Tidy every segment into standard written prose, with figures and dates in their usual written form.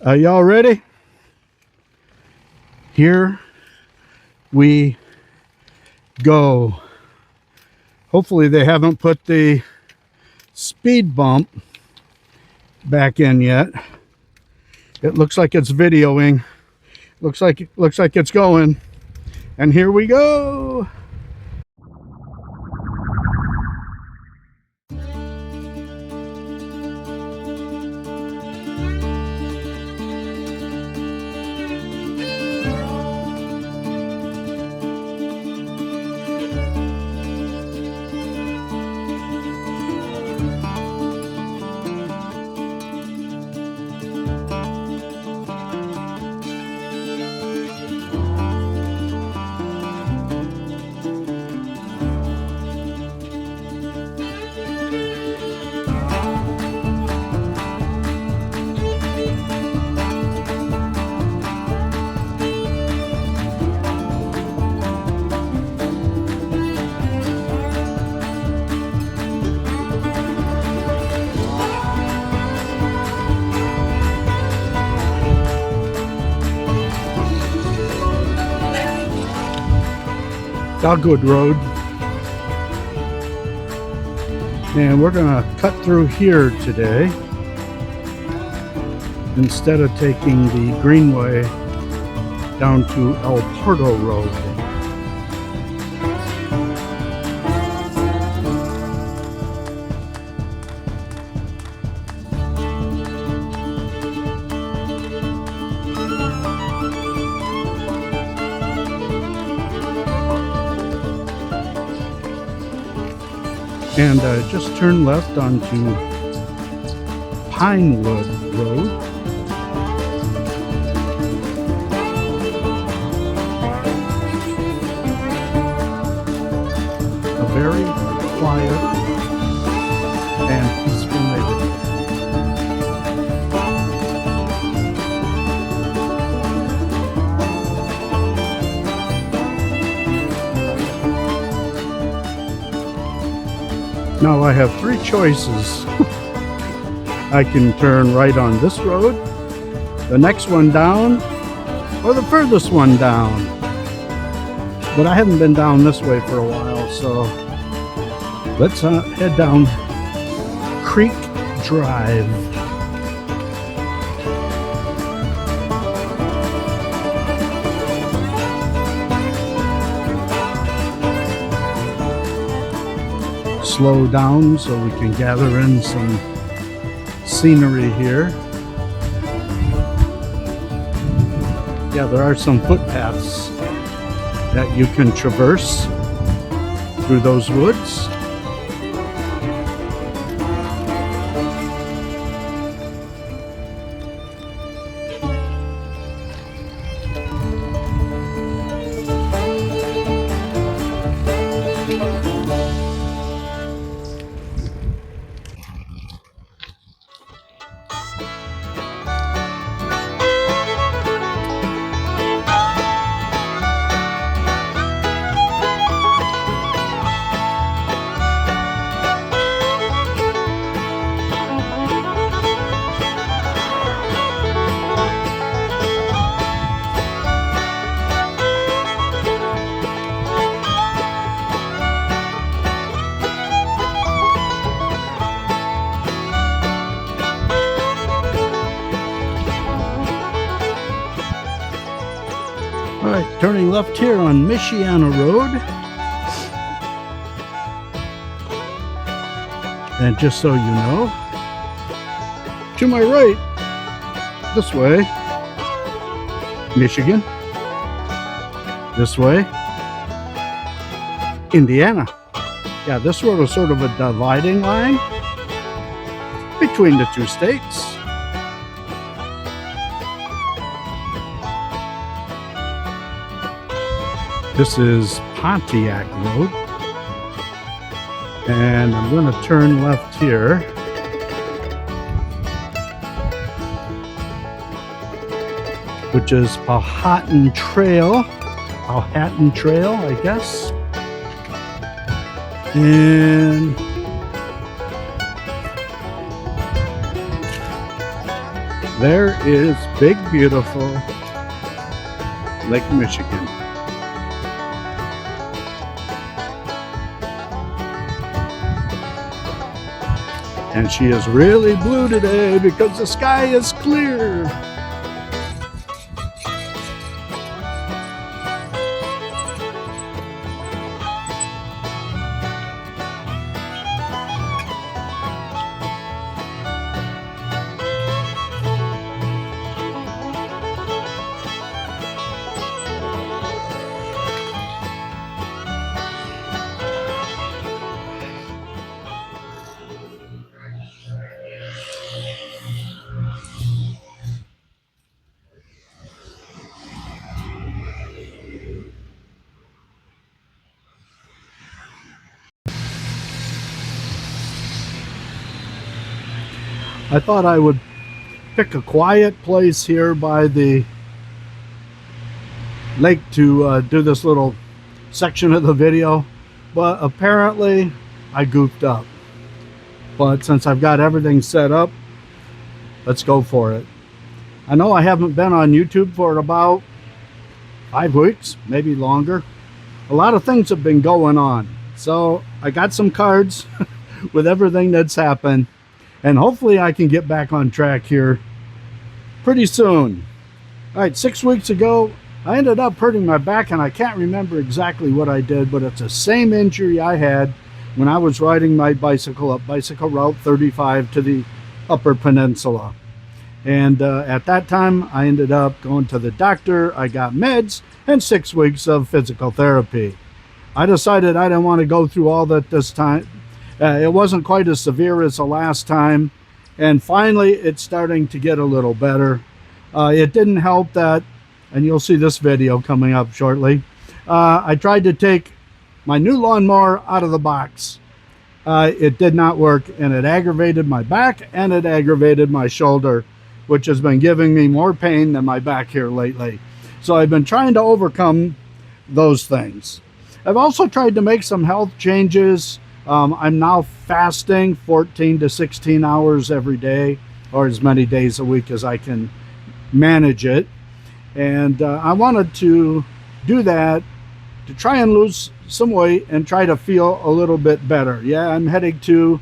Are y'all ready? Here we go. Hopefully they haven't put the speed bump back in yet. It looks like it's videoing. Looks like it's going. And here we go. Dogwood Road, and we're gonna cut through here today instead of taking the Greenway down to El Pardo Road. And just turn left onto Pinewood Road. A very quiet and peaceful neighborhood. Now I have three choices. I can turn right on this road, the next one down, or the furthest one down. But I haven't been down this way for a while, so let's head down Creek Drive. Slow down so we can gather in some scenery here. Yeah, there are some footpaths that you can traverse through those woods. All right, turning left here on Michiana Road. And just so you know, to my right, this way, Michigan. This way, Indiana. Yeah, this road was sort of a dividing line between the two states. This is Pontiac Road. And I'm going to turn left here. Which is Powhatan Trail, I guess. There is big, beautiful Lake Michigan. And she is really blue today because the sky is clear. I thought I would pick a quiet place here by the lake to do this little section of the video, but apparently I goofed up. But since I've got everything set up, let's go for it. I know I haven't been on YouTube for about 5 weeks, maybe longer. A lot of things have been going on, so I got some cards with everything that's happened, and hopefully I can get back on track here pretty soon. All right, 6 weeks ago, I ended up hurting my back, and I can't remember exactly what I did, but it's the same injury I had when I was riding my bicycle up Bicycle Route 35 to the Upper Peninsula. And at that time, I ended up going to the doctor. I got meds and 6 weeks of physical therapy. I decided I didn't want to go through all that this time. It wasn't quite as severe as the last time. And finally, it's starting to get a little better. It didn't help that, and you'll see this video coming up shortly. I tried to take my new lawnmower out of the box. It did not work, and it aggravated my back and it aggravated my shoulder, which has been giving me more pain than my back here lately. So I've been trying to overcome those things. I've also tried to make some health changes. I'm now fasting 14 to 16 hours every day, or as many days a week as I can manage it. And I wanted to do that to try and lose some weight and try to feel a little bit better. Yeah, I'm heading to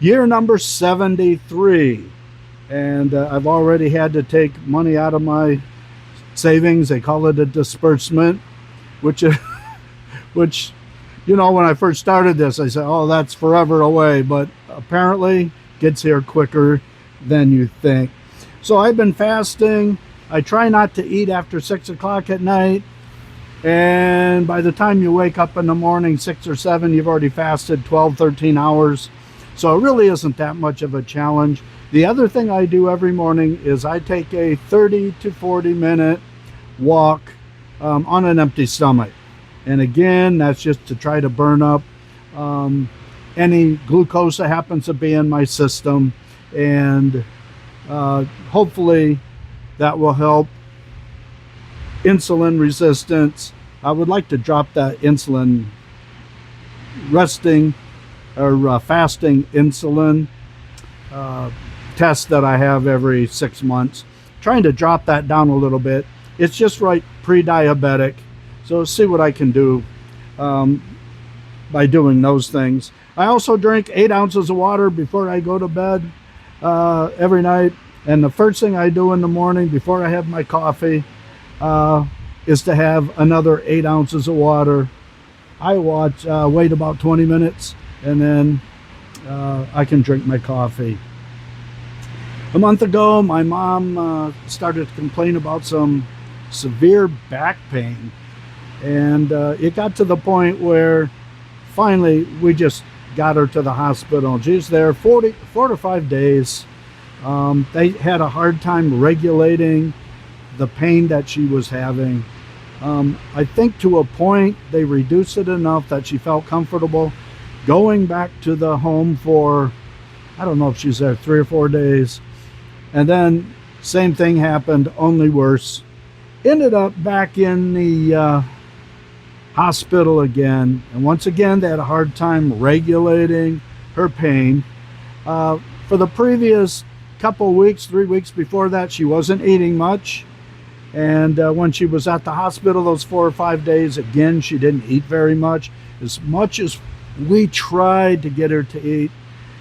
year number 73. And I've already had to take money out of my savings. They call it a disbursement, which, you know, when I first started this, I said, oh, that's forever away. But apparently gets here quicker than you think. So I've been fasting. I try not to eat after 6 o'clock at night. And by the time you wake up in the morning, 6 or 7, you've already fasted 12, 13 hours. So it really isn't that much of a challenge. The other thing I do every morning is I take a 30 to 40 minute walk on an empty stomach. And again, that's just to try to burn up any glucose that happens to be in my system. And hopefully that will help insulin resistance. I would like to drop that insulin resting or fasting insulin test that I have every 6 months. Trying to drop that down a little bit. It's just right pre-diabetic. So see what I can do by doing those things. I also drink 8 ounces of water before I go to bed every night. And the first thing I do in the morning before I have my coffee is to have another 8 ounces of water. I wait about 20 minutes and then I can drink my coffee. A month ago, my mom started to complain about some severe back pain. And it got to the point where finally we just got her to the hospital. She was there 4 to 5 days. They had a hard time regulating the pain that she was having. I think to a point they reduced it enough that she felt comfortable going back to the home for, I don't know if she's there 3 or 4 days. And then same thing happened, only worse. Ended up back in the hospital again. And once again, they had a hard time regulating her pain. For the previous couple of weeks, 3 weeks before that, she wasn't eating much. And when she was at the hospital those 4 or 5 days, again, she didn't eat very much. As much as we tried to get her to eat,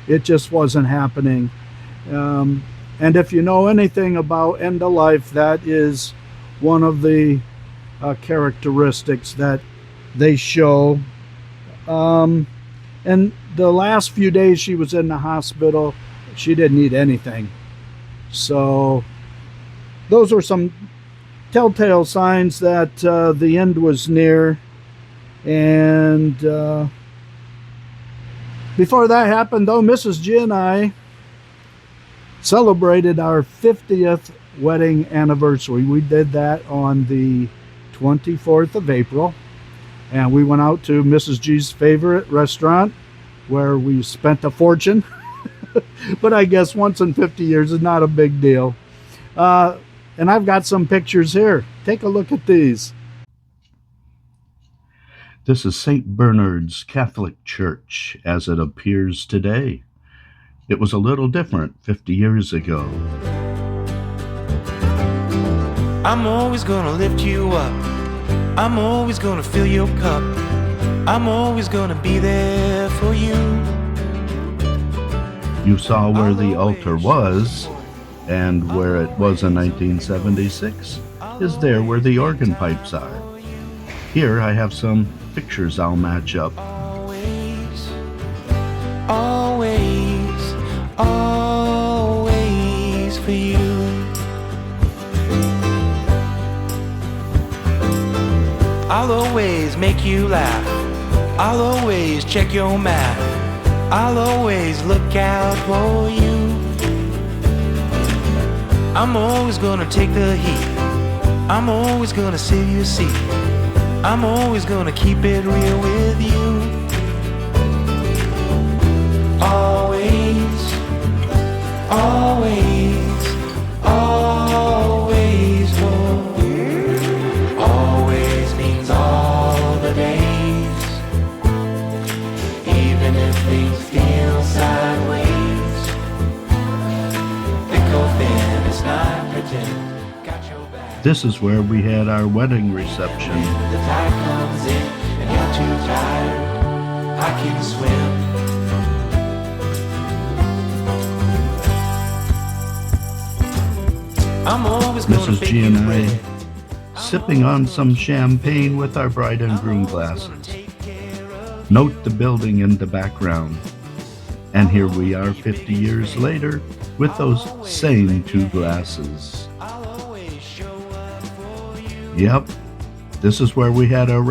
it just wasn't happening. And if you know anything about end of life, that is one of the characteristics that they show. And the last few days she was in the hospital, she didn't eat anything. So those were some telltale signs that the end was near. And before that happened, though, Mrs. G and I celebrated our 50th wedding anniversary. We did that on the 24th of April, and we went out to Mrs. G's favorite restaurant where we spent a fortune. But I guess once in 50 years is not a big deal. And I've got some pictures here. Take a look at these. This is St. Bernard's Catholic Church as it appears today. It was a little different 50 years ago. I'm always gonna lift you up. I'm always gonna fill your cup. I'm always gonna be there for you. You saw where the altar was, and where it was in 1976 is there where the organ pipes are. Here I have some pictures I'll match up. Always, always, always for you. I'll always make you laugh. I'll always check your math. I'll always look out for you. I'm always gonna take the heat. I'm always gonna save your seat. I'm always gonna keep it real with you. Always, always, always for you. Always means all the days. Even if things feel sideways. Thick or thin, it's not pretend. Got your back. This is where we had our wedding reception. The tide comes in and you're too tired. I can swim. I'm always gonna Mrs. G and I sipping on some champagne with our bride and groom glasses. Note the building in the background. And here we are 50 years later with those same two glasses. Yep, this is where we had our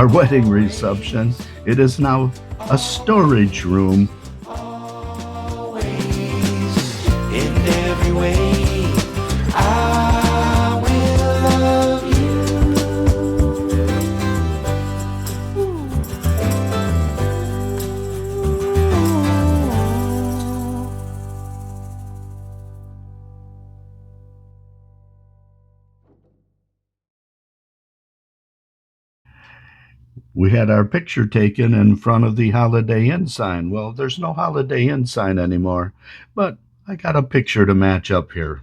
wedding reception. It is now a storage room. Always, in every way, I will love you. We had our picture taken in front of the Holiday Inn sign. Well, there's no Holiday Inn sign anymore, but I got a picture to match up here.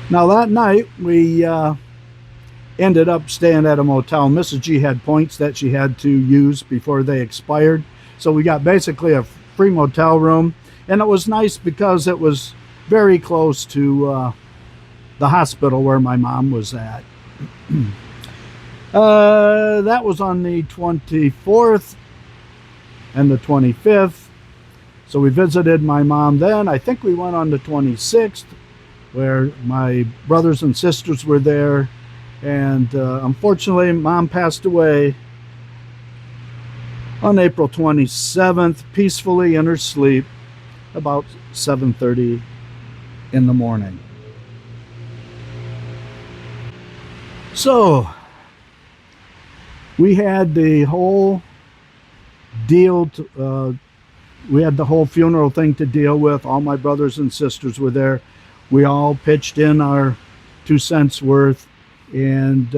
Now that night, we ended up staying at a motel. Mrs. G had points that she had to use before they expired. So we got basically a free motel room. And it was nice because it was very close to the hospital where my mom was at. That was on the 24th and the 25th. So we visited my mom then. I think we went on the 26th, where my brothers and sisters were there. And unfortunately, Mom passed away on April 27th, peacefully in her sleep, about 7:30 in the morning. So we had the whole deal we had the whole funeral thing to deal with. All my brothers and sisters were there. We all pitched in our 2 cents worth, and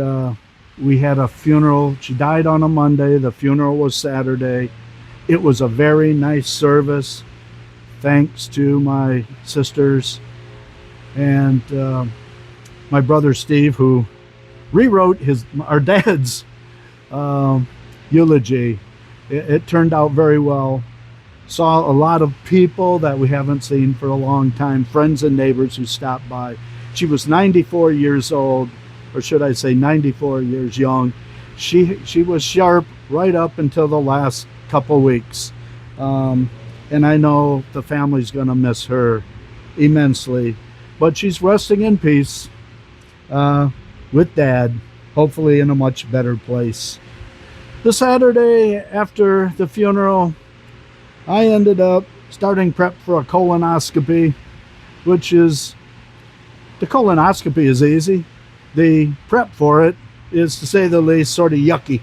We had a funeral. She died on a Monday. The funeral was Saturday. It was a very nice service, thanks to my sisters and my brother Steve, who rewrote our dad's eulogy. It turned out very well. Saw a lot of people that we haven't seen for a long time, friends and neighbors who stopped by. She was 94 years old, or should I say 94 years young. She was sharp right up until the last couple weeks. And I know the family's going to miss her immensely. But she's resting in peace with Dad, hopefully in a much better place. The Saturday after the funeral, I ended up starting prep for a colonoscopy, which is, the colonoscopy is easy. The prep for it is, to say the least, sort of yucky.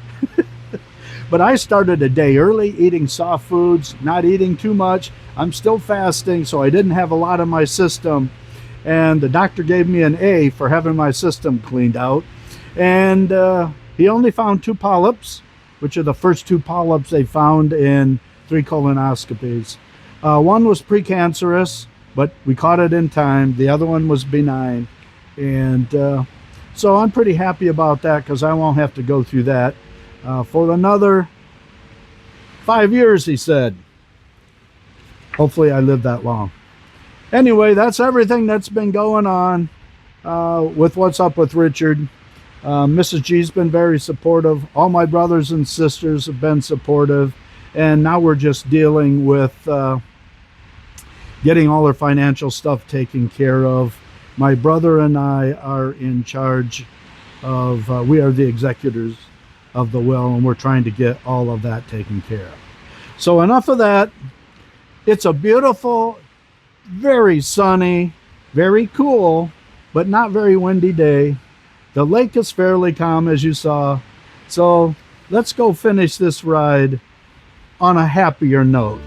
But I started a day early, eating soft foods, not eating too much. I'm still fasting, so I didn't have a lot in my system. And the doctor gave me an A for having my system cleaned out. And he only found 2 polyps, which are the first 2 polyps they found in 3 colonoscopies. One was precancerous, but we caught it in time. The other one was benign. And so I'm pretty happy about that, because I won't have to go through that for another 5 years, he said. Hopefully I live that long. Anyway, that's everything that's been going on with What's Up with Richard. Mrs. G's been very supportive. All my brothers and sisters have been supportive. And now we're just dealing with getting all our financial stuff taken care of. My brother and I are in charge of, we are the executors of the will, and we're trying to get all of that taken care of. So enough of that. It's a beautiful, very sunny, very cool, but not very windy day. The lake is fairly calm, as you saw. So let's go finish this ride on a happier note.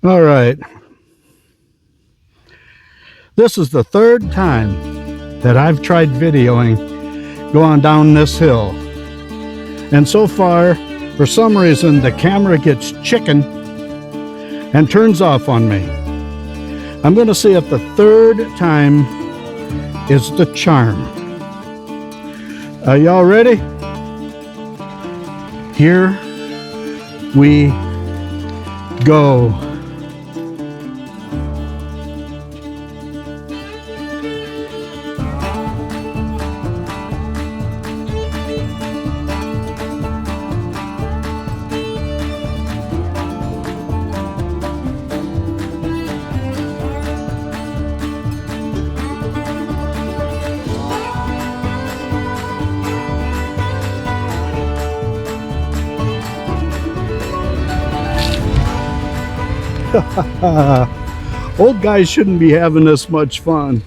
All right. This is the 3rd time that I've tried videoing going down this hill. And so far, for some reason, the camera gets chicken and turns off on me. I'm going to see if the 3rd time is the charm. Are y'all ready? Here we go. Old guys shouldn't be having this much fun.